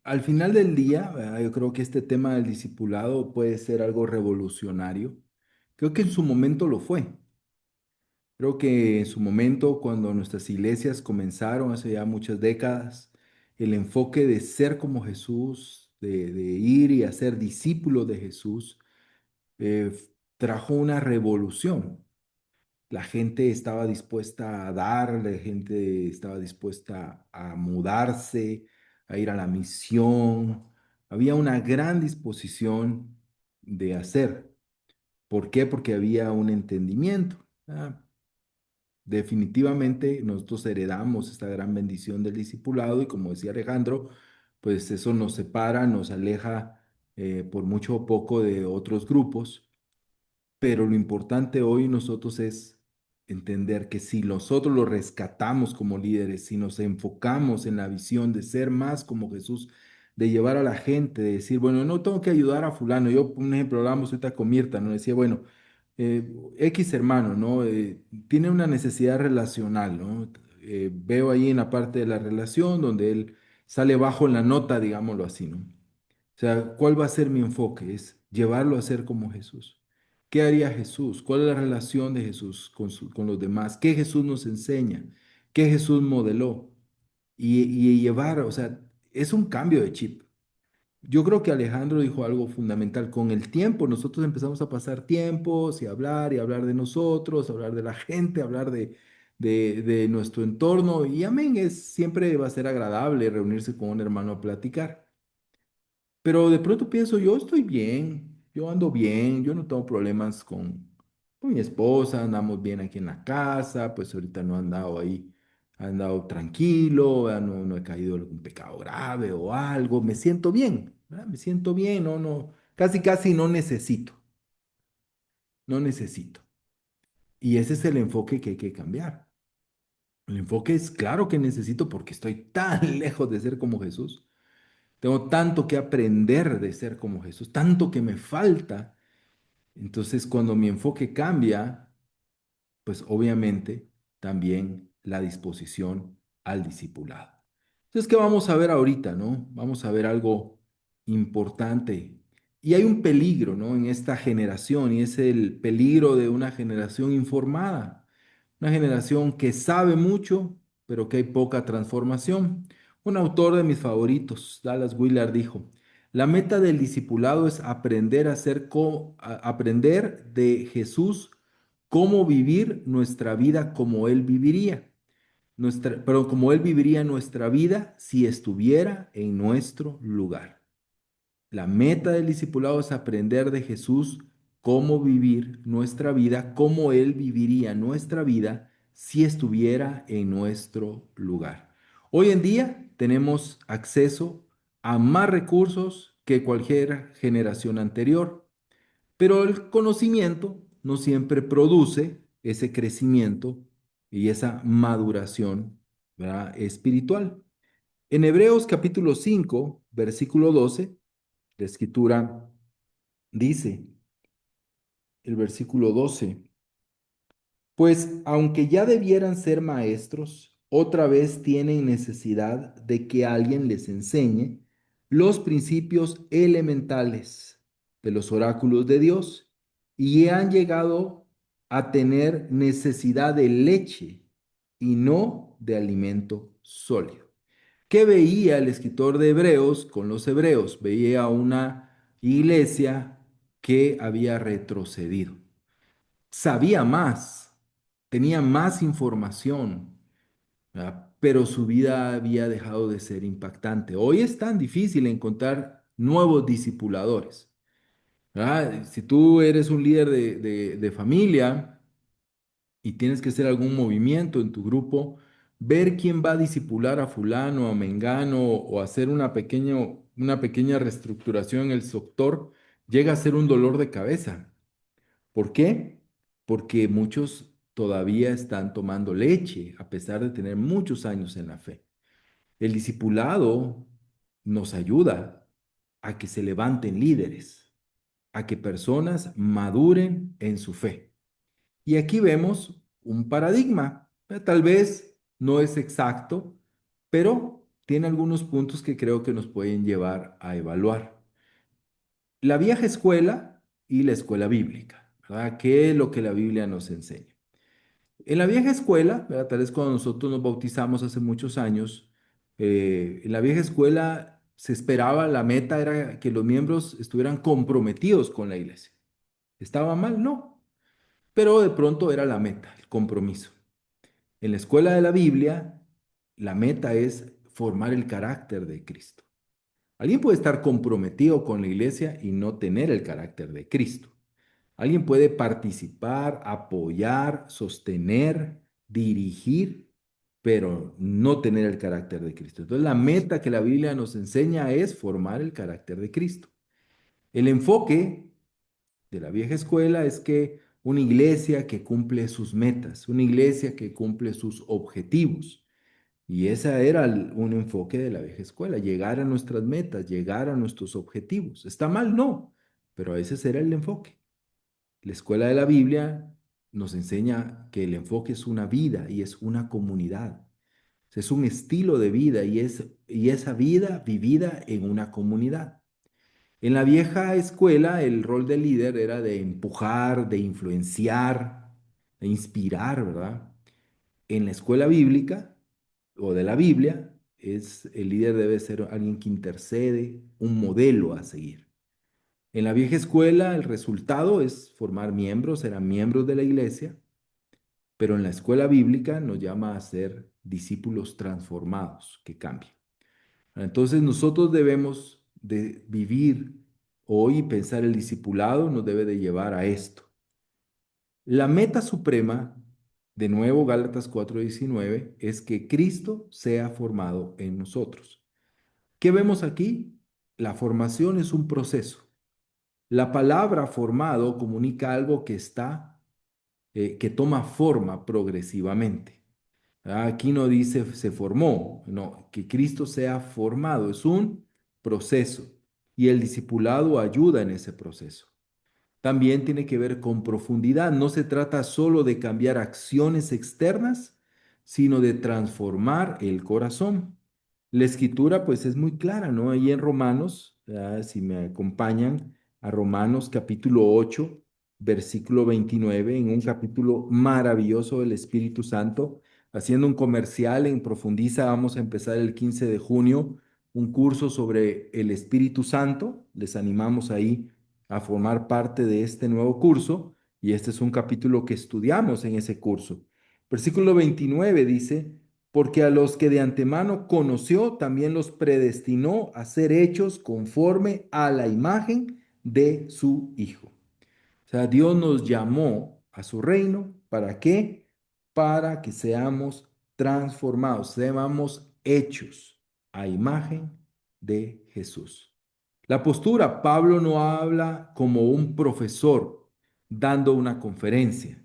al final del día, ¿verdad? Yo creo que este tema del discipulado puede ser algo revolucionario. Creo que en su momento lo fue. Creo que en su momento, cuando nuestras iglesias comenzaron hace ya muchas décadas, el enfoque de ser como Jesús, de ir y hacer discípulos de Jesús, trajo una revolución. La gente estaba dispuesta a dar, la gente estaba dispuesta a mudarse, a ir a la misión. Había una gran disposición de hacer. ¿Por qué? Porque había un entendimiento. Definitivamente nosotros heredamos esta gran bendición del discipulado y como decía Alejandro, pues eso nos separa, nos aleja por mucho o poco de otros grupos. Pero lo importante hoy nosotros es entender que si nosotros lo rescatamos como líderes, si nos enfocamos en la visión de ser más como Jesús, de llevar a la gente, de decir, bueno, no tengo que ayudar a fulano. Yo, por un ejemplo, hablábamos ahorita con Mirta, ¿no? Decía, bueno, X hermano, ¿no? Tiene una necesidad relacional, ¿no? Veo ahí en la parte de la relación donde él sale bajo en la nota, digámoslo así, ¿no? O sea, ¿cuál va a ser mi enfoque? Es llevarlo a ser como Jesús. ¿Qué haría Jesús? ¿Cuál es la relación de Jesús con los demás? ¿Qué Jesús nos enseña? ¿Qué Jesús modeló? Y llevar, o sea, es un cambio de chip. Yo creo que Alejandro dijo algo fundamental. Con el tiempo, nosotros empezamos a pasar tiempos y hablar de nosotros, hablar de la gente, hablar de nuestro entorno. Y amén, siempre va a ser agradable reunirse con un hermano a platicar. Pero de pronto pienso, yo estoy bien, yo ando bien, yo no tengo problemas con mi esposa, andamos bien aquí en la casa, pues ahorita no he andado ahí, he andado tranquilo, ¿verdad? No, no he caído en algún pecado grave o algo, me siento bien, ¿verdad? Me siento bien, no, no, casi, casi no necesito, no necesito. Y ese es el enfoque que hay que cambiar. El enfoque es claro que necesito porque estoy tan lejos de ser como Jesús. Tengo tanto que aprender de ser como Jesús, tanto que me falta. Entonces, cuando mi enfoque cambia, pues obviamente también la disposición al discipulado. Entonces, ¿qué vamos a ver ahorita, no? Vamos a ver algo importante. Y hay un peligro, ¿no? En esta generación, y es el peligro de una generación informada, una generación que sabe mucho, pero que hay poca transformación. Un autor de mis favoritos, Dallas Willard, dijo, la meta del discipulado es aprender aprender de Jesús cómo vivir nuestra vida como Él viviría, pero como Él viviría nuestra vida si estuviera en nuestro lugar. La meta del discipulado es aprender de Jesús cómo vivir nuestra vida, cómo Él viviría nuestra vida si estuviera en nuestro lugar. Hoy en día tenemos acceso a más recursos que cualquier generación anterior, pero el conocimiento no siempre produce ese crecimiento y esa maduración, ¿verdad? Espiritual. En Hebreos capítulo 5 versículo 12 la escritura dice, el versículo 12, pues aunque ya debieran ser maestros, otra vez tienen necesidad de que alguien les enseñe los principios elementales de los oráculos de Dios y han llegado a tener necesidad de leche y no de alimento sólido. ¿Qué veía el escritor de Hebreos con los hebreos? Veía una iglesia que había retrocedido. Sabía más, tenía más información, ¿verdad? Pero su vida había dejado de ser impactante. Hoy es tan difícil encontrar nuevos discipuladores, ¿verdad? Si tú eres un líder de familia, y tienes que hacer algún movimiento en tu grupo, ver quién va a disipular a fulano, a mengano o hacer una pequeña reestructuración en el sector, llega a ser un dolor de cabeza. ¿Por qué? Porque muchos todavía están tomando leche a pesar de tener muchos años en la fe. El discipulado nos ayuda a que se levanten líderes, a que personas maduren en su fe. Y aquí vemos un paradigma. Tal vez no es exacto, pero tiene algunos puntos que creo que nos pueden llevar a evaluar. La vieja escuela y la escuela bíblica, ¿verdad? ¿Qué es lo que la Biblia nos enseña? En la vieja escuela, ¿verdad? Tal vez cuando nosotros nos bautizamos hace muchos años, en la vieja escuela se esperaba, la meta era que los miembros estuvieran comprometidos con la iglesia. ¿Estaba mal? No, pero de pronto era la meta, el compromiso. En la escuela de la Biblia, la meta es formar el carácter de Cristo. Alguien puede estar comprometido con la iglesia y no tener el carácter de Cristo. Alguien puede participar, apoyar, sostener, dirigir, pero no tener el carácter de Cristo. Entonces, la meta que la Biblia nos enseña es formar el carácter de Cristo. El enfoque de la vieja escuela es que una iglesia que cumple sus metas, una iglesia que cumple sus objetivos. Y ese era un enfoque de la vieja escuela, llegar a nuestras metas, llegar a nuestros objetivos. ¿Está mal? No, pero ese era el enfoque. La escuela de la Biblia nos enseña que el enfoque es una vida y es una comunidad. Es un estilo de vida y esa vida vivida en una comunidad. En la vieja escuela, el rol del líder era de empujar, de influenciar, de inspirar, ¿verdad? En la escuela bíblica o de la Biblia, el líder debe ser alguien que intercede, un modelo a seguir. En la vieja escuela, el resultado es formar miembros, eran miembros de la iglesia, pero en la escuela bíblica nos llama a ser discípulos transformados, que cambian. Entonces nosotros debemos de vivir hoy y pensar el discipulado nos debe de llevar a esto. La meta suprema, de nuevo Gálatas 4:19, es que Cristo sea formado en nosotros. ¿Qué vemos aquí? La formación es un proceso. La palabra formado comunica algo que toma forma progresivamente. Aquí no dice se formó, no, que Cristo sea formado, es un proceso y el discipulado ayuda en ese proceso. También tiene que ver con profundidad. No se trata solo de cambiar acciones externas, sino de transformar el corazón. La escritura pues es muy clara, ¿no? Ahí en Romanos, si me acompañan a Romanos capítulo 8, versículo 29, en un capítulo maravilloso del Espíritu Santo, haciendo un comercial en Profundiza, vamos a empezar el 15 de junio, un curso sobre el Espíritu Santo. Les animamos ahí a formar parte de este nuevo curso y este es un capítulo que estudiamos en ese curso. Versículo 29 dice, porque a los que de antemano conoció, también los predestinó a ser hechos conforme a la imagen de su Hijo. O sea, Dios nos llamó a su reino. ¿Para qué? Para que seamos transformados, seamos hechos a imagen de Jesús. La postura, Pablo no habla como un profesor dando una conferencia,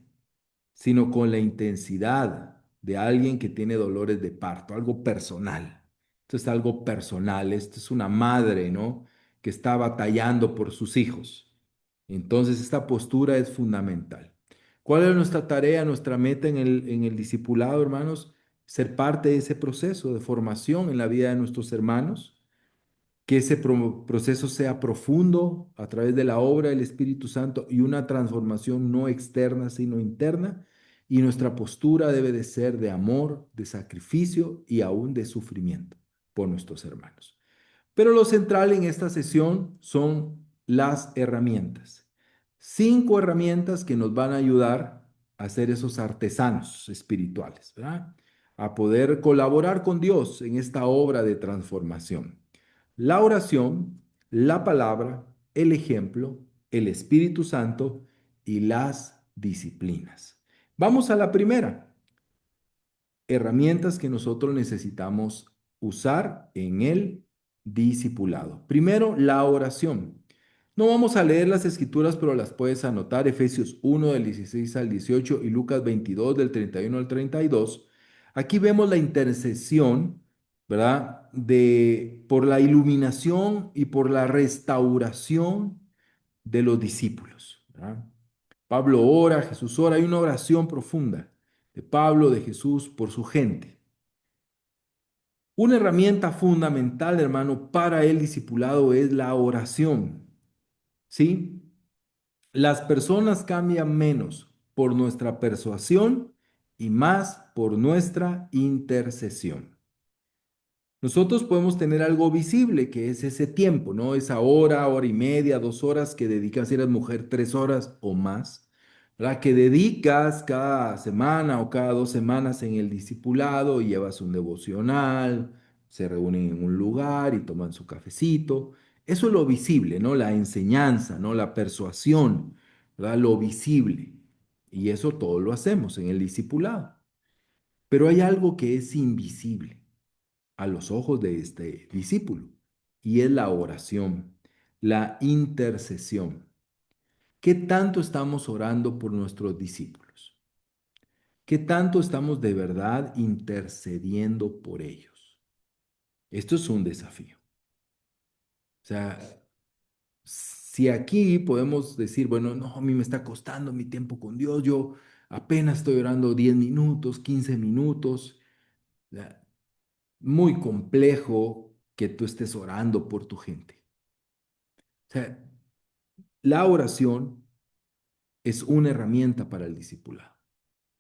sino con la intensidad de alguien que tiene dolores de parto, algo personal. Esto es algo personal, esto es una madre, ¿no? Que está batallando por sus hijos. Entonces, esta postura es fundamental. ¿Cuál es nuestra tarea, nuestra meta en el discipulado, hermanos? Ser parte de ese proceso de formación en la vida de nuestros hermanos, que ese proceso sea profundo a través de la obra del Espíritu Santo y una transformación no externa, sino interna. Y nuestra postura debe de ser de amor, de sacrificio y aún de sufrimiento por nuestros hermanos. Pero lo central en esta sesión son las herramientas. 5 herramientas que nos van a ayudar a ser esos artesanos espirituales, ¿verdad? A poder colaborar con Dios en esta obra de transformación. La oración, la palabra, el ejemplo, el Espíritu Santo y las disciplinas. Vamos a la primera, herramientas que nosotros necesitamos usar en el discipulado. Primero, la oración. No vamos a leer las escrituras, pero las puedes anotar. Efesios 1 del 16 al 18 y Lucas 22 del 31 al 32. Aquí vemos la intercesión, ¿verdad? Por la iluminación y por la restauración de los discípulos, ¿verdad? Pablo ora, Jesús ora, hay una oración profunda de Pablo, de Jesús, por su gente. Una herramienta fundamental, hermano, para el discipulado es la oración, ¿sí? Las personas cambian menos por nuestra persuasión y más por nuestra intercesión. Nosotros podemos tener algo visible, que es ese tiempo, ¿no? Esa hora, hora y media, 2 horas que dedicas, si eres mujer, 3 horas o más, la que dedicas cada semana o cada 2 semanas en el discipulado, y llevas un devocional, se reúnen en un lugar y toman su cafecito. Eso es lo visible, ¿no? La enseñanza, ¿no? La persuasión, ¿verdad? Lo visible. Y eso todo lo hacemos en el discipulado. Pero hay algo que es invisible a los ojos de este discípulo, y es la oración, la intercesión. ¿Qué tanto estamos orando por nuestros discípulos? ¿Qué tanto estamos de verdad intercediendo por ellos? Esto es un desafío. O sea, si aquí podemos decir, bueno, no, a mí me está costando mi tiempo con Dios, yo apenas estoy orando 10 minutos, 15 minutos, muy complejo que tú estés orando por tu gente. O sea, la oración es una herramienta para el discipulado.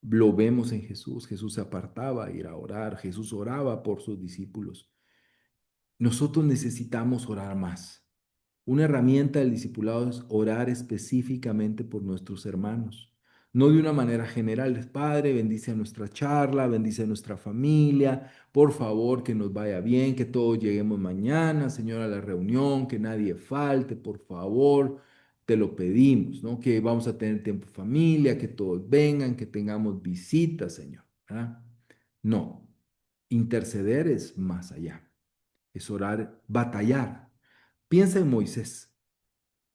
Lo vemos en Jesús. Jesús se apartaba a ir a orar. Jesús oraba por sus discípulos. Nosotros necesitamos orar más. Una herramienta del discipulado es orar específicamente por nuestros hermanos, no de una manera general. Padre, bendice a nuestra charla, bendice a nuestra familia, por favor, que nos vaya bien, que todos lleguemos mañana, Señor, a la reunión, que nadie falte, por favor, te lo pedimos, ¿no? Que vamos a tener tiempo en familia, que todos vengan, que tengamos visitas, Señor, ¿verdad? No, interceder es más allá, es orar, batallar. Piensa en Moisés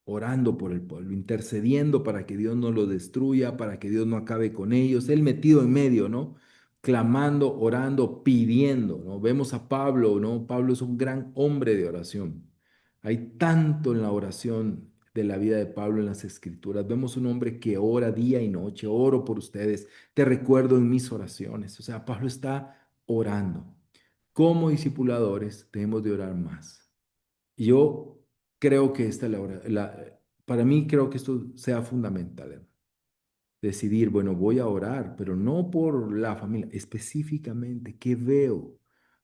orando por el pueblo, intercediendo para que Dios no lo destruya, para que Dios no acabe con ellos, él metido en medio, ¿no? Clamando, orando, pidiendo, ¿no? Vemos a Pablo, ¿no? Pablo es un gran hombre de oración. Hay tanto en la oración de la vida de Pablo en las Escrituras. Vemos un hombre que ora día y noche, oro por ustedes, te recuerdo en mis oraciones. O sea, Pablo está orando. Como discipuladores debemos de orar más. Yo creo que esta es para mí creo que esto sea fundamental, hermano. Decidir, bueno, voy a orar, pero no por la familia, específicamente, ¿qué veo?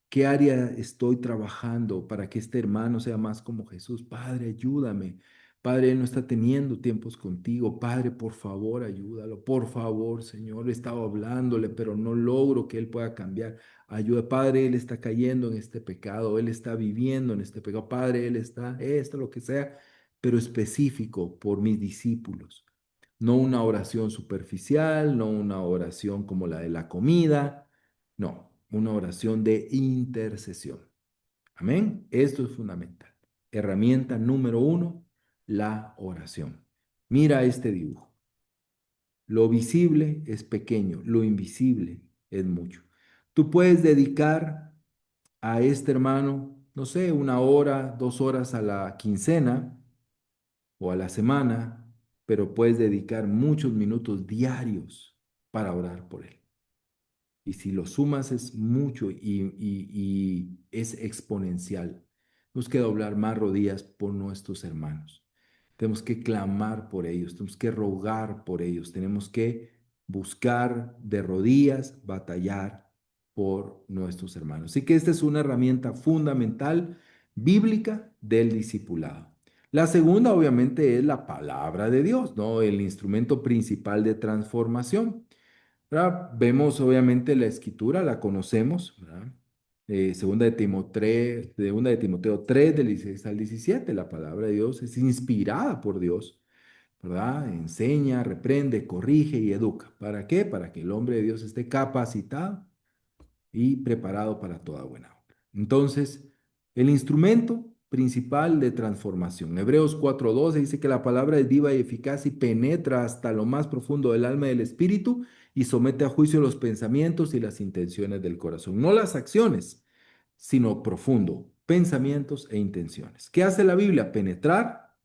¿Qué área estoy trabajando para que este hermano sea más como Jesús? Padre, ayúdame. Padre, él no está teniendo tiempos contigo. Padre, por favor, ayúdalo. Por favor, Señor, he estado hablándole, pero no logro que él pueda cambiar. Ayuda, Padre, él está cayendo en este pecado. Él está viviendo en este pecado. Padre, él está, esto, lo que sea, pero específico por mis discípulos. No una oración superficial, no una oración como la de la comida, no, una oración de intercesión. Amén. Esto es fundamental. Herramienta número uno, la oración. Mira este dibujo. Lo visible es pequeño, lo invisible es mucho. Tú puedes dedicar a este hermano, no sé, 1 hora, 2 horas a la quincena o a la semana, pero puedes dedicar muchos minutos diarios para orar por él. Y si lo sumas es mucho y es exponencial. Tenemos que doblar más rodillas por nuestros hermanos. Tenemos que clamar por ellos, tenemos que rogar por ellos, tenemos que buscar de rodillas, batallar por nuestros hermanos. Así que esta es una herramienta fundamental bíblica del discipulado. La segunda, obviamente, es la palabra de Dios, ¿no? El instrumento principal de transformación. ¿Verdad? Vemos obviamente la escritura, la conocemos, ¿verdad? Segunda de Timoteo 3, del 16 al 17, la palabra de Dios es inspirada por Dios, ¿verdad? Enseña, reprende, corrige y educa. ¿Para qué? Para que el hombre de Dios esté capacitado y preparado para toda buena obra. Entonces, el instrumento principal de transformación. Hebreos 4:12 dice que la palabra es viva y eficaz y penetra hasta lo más profundo del alma y del espíritu y somete a juicio los pensamientos y las intenciones del corazón. No las acciones, sino profundo, pensamientos e intenciones. ¿Qué hace la Biblia? Penetrar,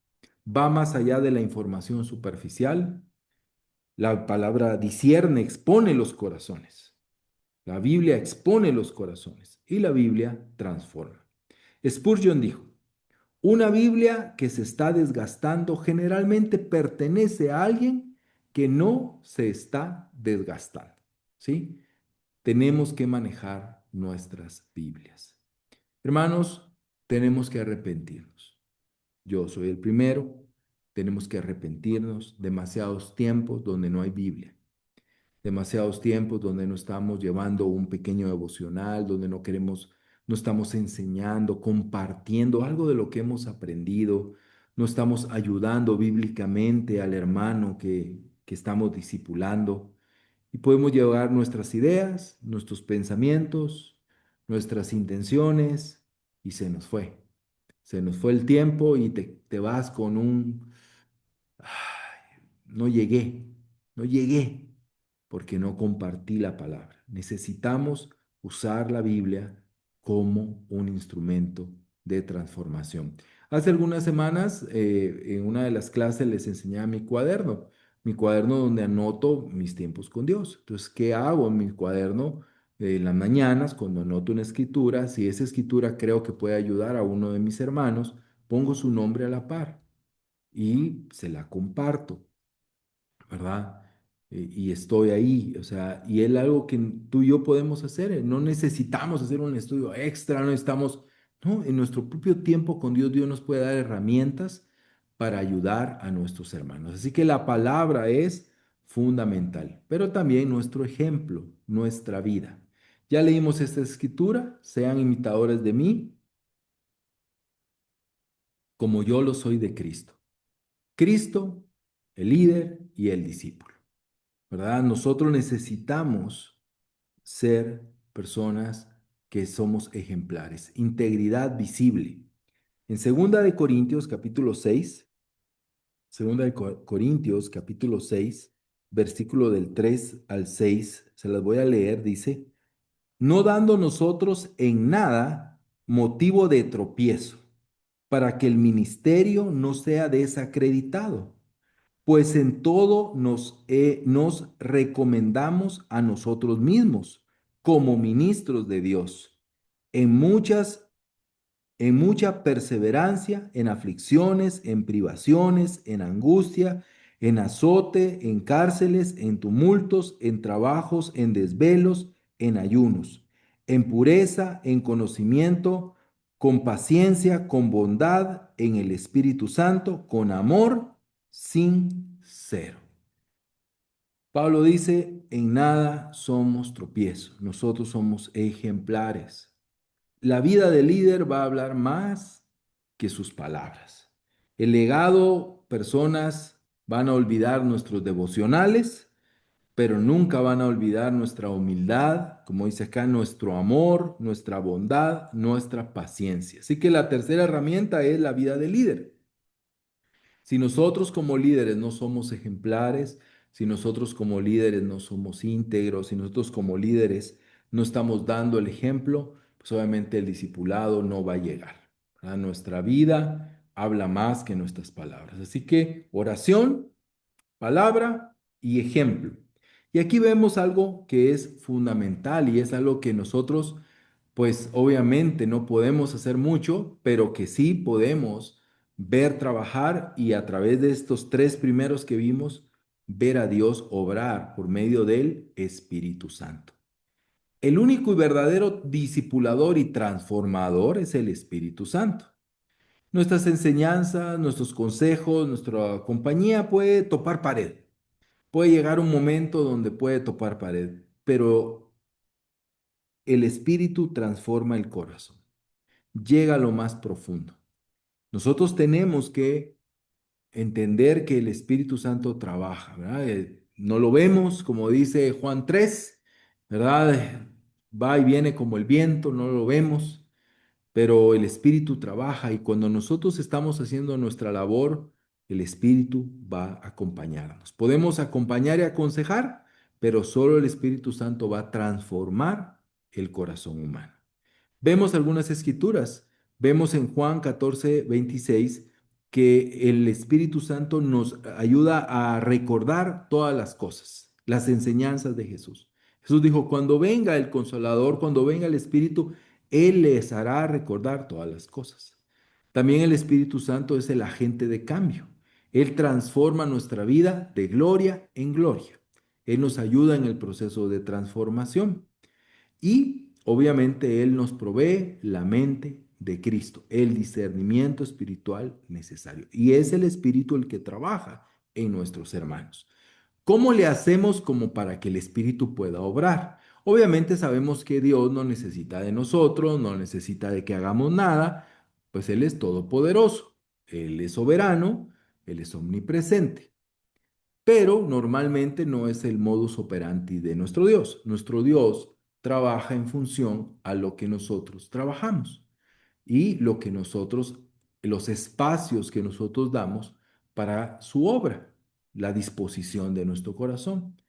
va más allá de la información superficial. La palabra discierne, expone los corazones. La Biblia expone los corazones y la Biblia transforma. Spurgeon dijo, una Biblia que se está desgastando generalmente pertenece a alguien que no se está desgastando. ¿Sí? Tenemos que manejar nuestras Biblias. Hermanos, tenemos que arrepentirnos. Yo soy el primero. Tenemos que arrepentirnos. Demasiados tiempos donde no hay Biblia. Demasiados tiempos donde no estamos llevando un pequeño devocional, donde no queremos, no estamos enseñando, compartiendo algo de lo que hemos aprendido, no estamos ayudando bíblicamente al hermano que estamos discipulando. Y podemos llevar nuestras ideas, nuestros pensamientos, nuestras intenciones, y se nos fue. Se nos fue el tiempo y te vas con un, "Ay, no llegué, no llegué, porque no compartí la palabra". Necesitamos usar la Biblia como un instrumento de transformación. Hace algunas semanas, en una de las clases les enseñaba mi cuaderno donde anoto mis tiempos con Dios. Entonces, ¿qué hago en mi cuaderno? En las mañanas, cuando anoto una escritura, si esa escritura creo que puede ayudar a uno de mis hermanos, pongo su nombre a la par y se la comparto, ¿verdad? Y estoy ahí, o sea, y es algo que tú y yo podemos hacer. No necesitamos hacer un estudio extra, no necesitamos, no, en nuestro propio tiempo con Dios, Dios nos puede dar herramientas para ayudar a nuestros hermanos. Así que la palabra es fundamental, pero también nuestro ejemplo, nuestra vida. Ya leímos esta escritura, sean imitadores de mí, como yo lo soy de Cristo. Cristo, el líder y el discípulo, ¿verdad? Nosotros necesitamos ser personas que somos ejemplares, integridad visible. En Segunda de Corintios capítulo 6, versículo del 3 al 6, se las voy a leer, dice, no dando nosotros en nada motivo de tropiezo, para que el ministerio no sea desacreditado, pues en todo nos recomendamos a nosotros mismos como ministros de Dios, en en mucha perseverancia, en aflicciones, en privaciones, en angustia, en azote, en cárceles, en tumultos, en trabajos, en desvelos, en ayunos, en pureza, en conocimiento, con paciencia, con bondad, en el Espíritu Santo, con amor sincero. Pablo dice, en nada somos tropiezos, nosotros somos ejemplares. La vida del líder va a hablar más que sus palabras. El legado, personas van a olvidar nuestros devocionales, pero nunca van a olvidar nuestra humildad, como dice acá, nuestro amor, nuestra bondad, nuestra paciencia. Así que la tercera herramienta es la vida del líder. Si nosotros como líderes no somos ejemplares, si nosotros como líderes no somos íntegros, si nosotros como líderes no estamos dando el ejemplo, pues obviamente el discipulado no va a llegar. ¿Verdad? Nuestra vida habla más que nuestras palabras. Así que oración, palabra y ejemplo. Y aquí vemos algo que es fundamental y es algo que nosotros, pues obviamente no podemos hacer mucho, pero que sí podemos ver trabajar y a través de estos tres primeros que vimos, ver a Dios obrar por medio del Espíritu Santo. El único y verdadero discipulador y transformador es el Espíritu Santo. Nuestras enseñanzas, nuestros consejos, nuestra compañía puede topar pared. Puede llegar un momento donde puede topar pared, pero el Espíritu transforma el corazón, llega a lo más profundo. Nosotros tenemos que entender que el Espíritu Santo trabaja, ¿verdad? No lo vemos, como dice Juan 3, ¿verdad? Va y viene como el viento, no lo vemos, pero el Espíritu trabaja y cuando nosotros estamos haciendo nuestra labor, el Espíritu va a acompañarnos. Podemos acompañar y aconsejar, pero solo el Espíritu Santo va a transformar el corazón humano. Vemos algunas escrituras. Vemos en Juan 14:26 que el Espíritu Santo nos ayuda a recordar todas las cosas, las enseñanzas de Jesús. Jesús dijo, cuando venga el Consolador, cuando venga el Espíritu, Él les hará recordar todas las cosas. También el Espíritu Santo es el agente de cambio. Él transforma nuestra vida de gloria en gloria. Él nos ayuda en el proceso de transformación. Y obviamente Él nos provee la mente de Cristo, el discernimiento espiritual necesario. Y es el Espíritu el que trabaja en nuestros hermanos. ¿Cómo le hacemos como para que el Espíritu pueda obrar? Obviamente sabemos que Dios no necesita de nosotros, no necesita de que hagamos nada, pues Él es todopoderoso, Él es soberano, Él es omnipresente. Pero normalmente no es el modus operandi de nuestro Dios. Nuestro Dios trabaja en función a lo que nosotros trabajamos y lo que nosotros, los espacios que nosotros damos para su obra, la disposición de nuestro corazón.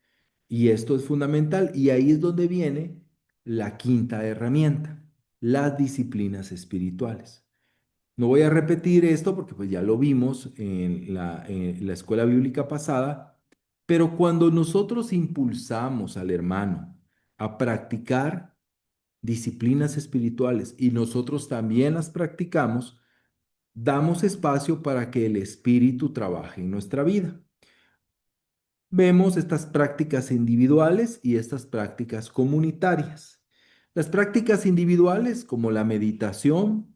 Y esto es fundamental y ahí es donde viene la quinta herramienta, las disciplinas espirituales. No voy a repetir esto porque pues ya lo vimos en la escuela bíblica pasada, pero cuando nosotros impulsamos al hermano a practicar disciplinas espirituales y nosotros también las practicamos, damos espacio para que el Espíritu trabaje en nuestra vida. Vemos estas prácticas individuales y estas prácticas comunitarias. Las prácticas individuales como la meditación,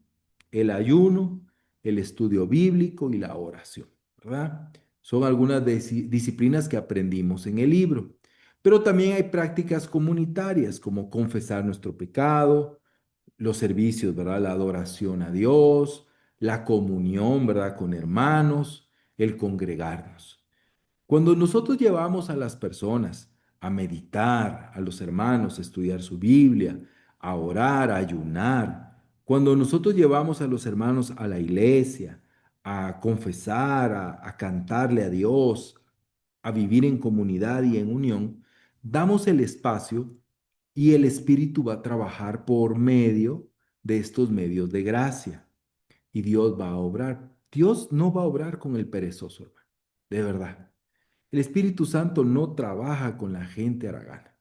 el ayuno, el estudio bíblico y la oración, ¿verdad? Son algunas disciplinas que aprendimos en el libro. Pero también hay prácticas comunitarias como confesar nuestro pecado, los servicios, ¿verdad? La adoración a Dios, la comunión, ¿verdad? Con hermanos, el congregarnos. Cuando nosotros llevamos a las personas a meditar, a los hermanos a estudiar su Biblia, a orar, a ayunar, cuando nosotros llevamos a los hermanos a la iglesia, a confesar, a cantarle a Dios, a vivir en comunidad y en unión, damos el espacio y el Espíritu va a trabajar por medio de estos medios de gracia y Dios va a obrar. Dios no va a obrar con el perezoso, hermano, de verdad. El Espíritu Santo no trabaja con la gente haragana.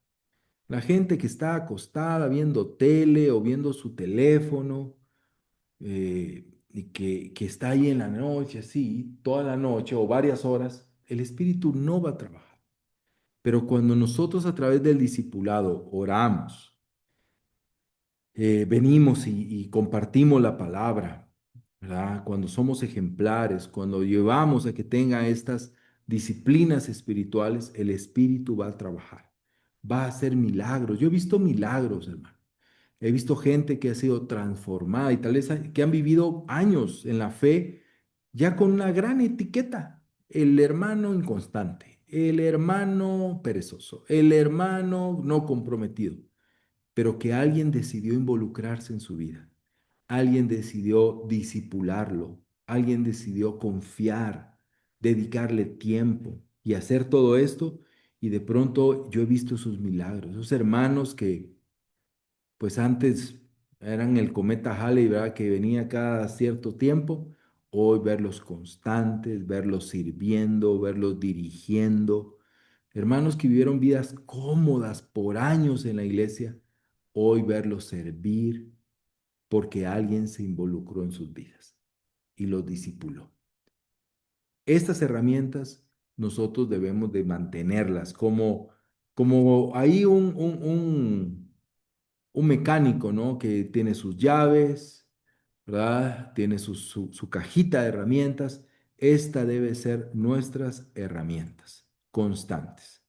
La gente que está acostada viendo tele o viendo su teléfono y que está ahí en la noche, así, toda la noche o varias horas, el Espíritu no va a trabajar. Pero cuando nosotros a través del discipulado oramos, venimos y compartimos la palabra, ¿verdad? Cuando somos ejemplares, cuando llevamos a que tenga estas disciplinas espirituales, el Espíritu va a trabajar, va a hacer milagros. Yo he visto milagros, hermano. He visto gente que ha sido transformada y tal vez que han vivido años en la fe, ya con una gran etiqueta. El hermano inconstante, el hermano perezoso, el hermano no comprometido, pero que alguien decidió involucrarse en su vida, alguien decidió disipularlo, alguien decidió confiar, dedicarle tiempo y hacer todo esto, y de pronto yo he visto sus milagros, esos hermanos que pues antes eran el cometa Halley, ¿verdad? Que venía cada cierto tiempo, hoy verlos constantes, verlos sirviendo, verlos dirigiendo. Hermanos que vivieron vidas cómodas por años en la iglesia, hoy verlos servir porque alguien se involucró en sus vidas y los discipuló. Estas herramientas nosotros debemos de mantenerlas como ahí un mecánico, ¿no? Que tiene sus llaves, ¿verdad? Tiene su cajita de herramientas. Esta debe ser nuestras herramientas constantes.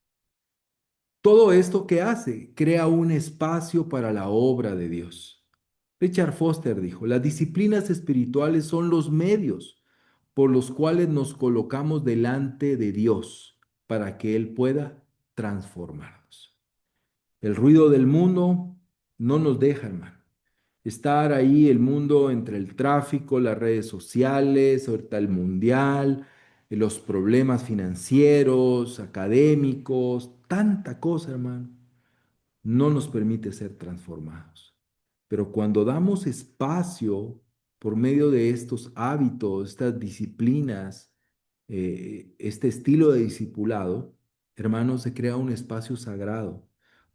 Todo esto que hace crea un espacio para la obra de Dios. Richard Foster dijo, las disciplinas espirituales son los medios por los cuales nos colocamos delante de Dios para que Él pueda transformarnos. El ruido del mundo no nos deja, hermano. Estar ahí el mundo entre el tráfico, las redes sociales, ahorita el mundial, los problemas financieros, académicos, tanta cosa, hermano, no nos permite ser transformados. Pero cuando damos espacio por medio de estos hábitos, estas disciplinas, este estilo de discipulado, hermanos, se crea un espacio sagrado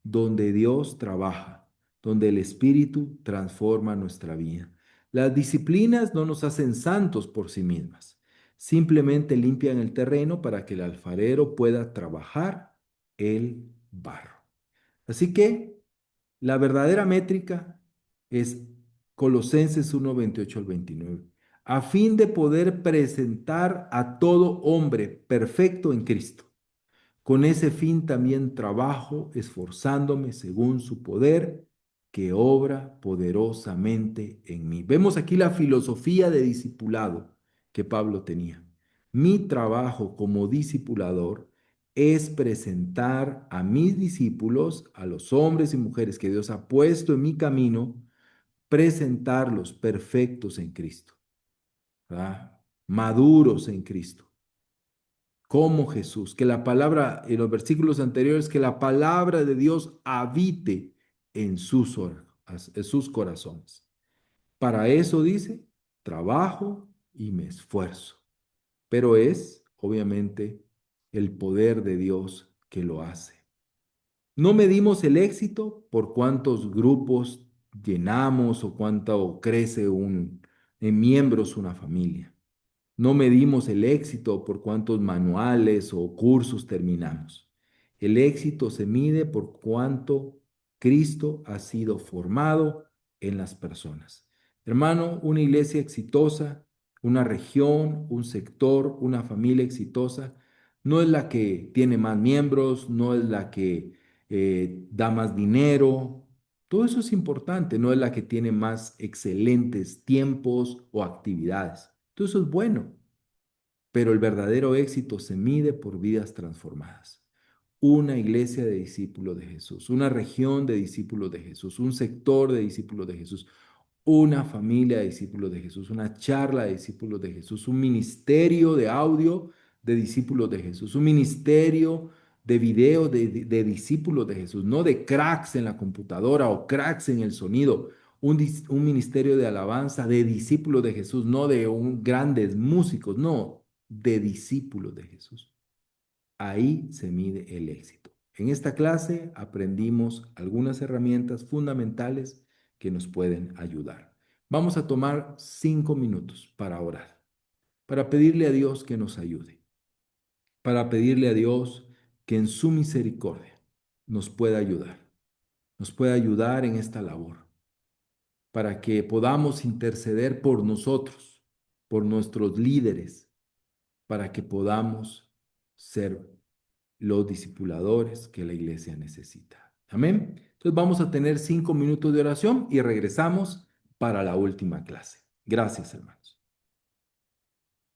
donde Dios trabaja, donde el Espíritu transforma nuestra vida. Las disciplinas no nos hacen santos por sí mismas, simplemente limpian el terreno para que el alfarero pueda trabajar el barro. Así que la verdadera métrica es Colosenses 1:28 al 29, a fin de poder presentar a todo hombre perfecto en Cristo. Con ese fin también trabajo, esforzándome según su poder, que obra poderosamente en mí. Vemos aquí la filosofía de discipulado que Pablo tenía. Mi trabajo como discipulador es presentar a mis discípulos, a los hombres y mujeres que Dios ha puesto en mi camino, presentarlos perfectos en Cristo, ¿verdad? Maduros en Cristo como Jesús, que la palabra, en los versículos anteriores, que la palabra de Dios habite en sus corazones. Para eso dice, trabajo y me esfuerzo, pero es, obviamente, el poder de Dios que lo hace. No medimos el éxito por cuántos grupos llenamos o cuánto crece en miembros una familia. No medimos el éxito por cuántos manuales o cursos terminamos. El éxito se mide por cuánto Cristo ha sido formado en las personas. Hermano, una iglesia exitosa, una región, un sector, una familia exitosa, no es la que tiene más miembros, no es la que da más dinero. Todo eso es importante, no es la que tiene más excelentes tiempos o actividades. Todo eso es bueno, pero el verdadero éxito se mide por vidas transformadas. Una iglesia de discípulos de Jesús, una región de discípulos de Jesús, un sector de discípulos de Jesús, una familia de discípulos de Jesús, una charla de discípulos de Jesús, un ministerio de audio de discípulos de Jesús, un ministerio de video de discípulos de Jesús, no de cracks en la computadora o cracks en el sonido, un ministerio de alabanza de discípulos de Jesús, no de grandes músicos, no, de discípulos de Jesús. Ahí se mide el éxito. En esta clase aprendimos algunas herramientas fundamentales que nos pueden ayudar. Vamos a tomar 5 minutos para orar, para pedirle a Dios que nos ayude, para pedirle a Dios que en su misericordia nos pueda ayudar en esta labor, para que podamos interceder por nosotros, por nuestros líderes, para que podamos ser los discipuladores que la iglesia necesita. Amén. Entonces vamos a tener 5 minutos de oración y regresamos para la última clase. Gracias, hermanos.